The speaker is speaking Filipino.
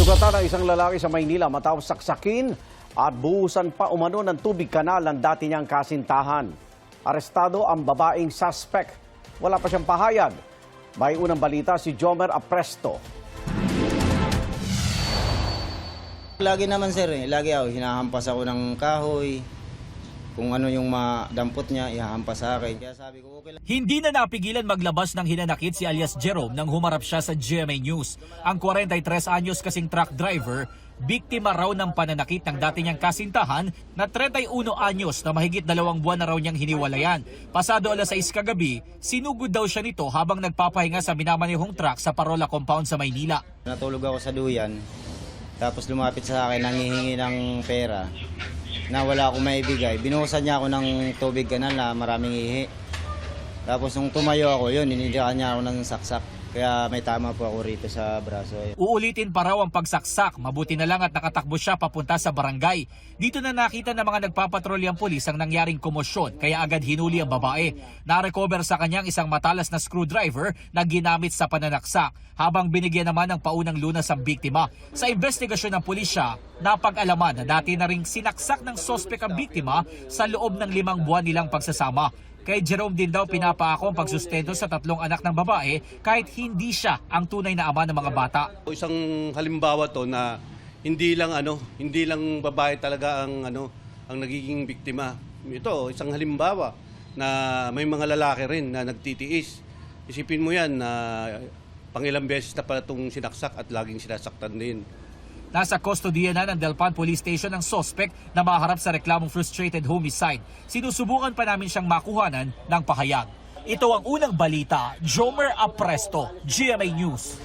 Sugatan ng isang lalaki sa Maynila matapos saksakin at buhusan pa umano ng tubig kanal ang dati niyang kasintahan. Arestado ang babaeng suspect. Wala pa siyang pahayag. May unang balita si Jomer Apresto. Lagi naman sir, lagi ako hinahampas ako ng kahoy. Kung ano yung madampot niya, ihahampas sa akin. Kaya sabi ko, okay lang. Hindi na napigilan maglabas ng hinanakit si alias Jerome nang humarap siya sa GMA News. Ang 43 anyos kasing truck driver, biktima raw ng pananakit ng dati niyang kasintahan na 31 anyos na mahigit 2 buwan na raw niyang hiniwalayan. Pasado alas 6 kagabi, sinugod daw siya nito habang nagpapahinga sa minamanehong truck sa Parola Compound sa Maynila. Natulog ako sa duyan, tapos lumapit sa akin, nanghihingi ng pera na wala akong maibigay. Binuhusan niya ako ng tubig kanal na maraming ihi. Tapos nung tumayo ako, yun, inindihan niya ako ng saksak. Kaya may tama po ako rito sa braso. Uulitin pa raw ang pagsaksak. Mabuti na lang at nakatakbo siya papunta sa barangay. Dito na nakita ng mga nagpapatrolya ang pulis ang nangyaring komosyon, kaya agad hinuli ang babae. Na-recover sa kanyang isang matalas na screwdriver na ginamit sa pananaksak, habang binigyan naman ng paunang lunas ang biktima. Sa investigasyon ng pulisya, napag-alaman na dati na ring sinaksak ng sospek ang biktima sa loob ng 5 buwan nilang pagsasama. Kay Jerome din daw pinapaako ang pagsustento sa 3 anak ng babae kahit hindi siya ang tunay na ama ng mga bata. Isang halimbawa to na hindi lang babae talaga ang nagiging biktima. Ito isang halimbawa na may mga lalaki rin na nagtitiis. Isipin mo yan na pangilang beses na pala itong sinaksak at laging sinasaktan din. Nasa kustodiya na ng Delpan Police Station ang suspect na maharap sa reklamong frustrated homicide. Sinusubukan pa namin siyang makuhanan ng pahayag. Ito ang unang balita. Jomer Apresto, GMA News.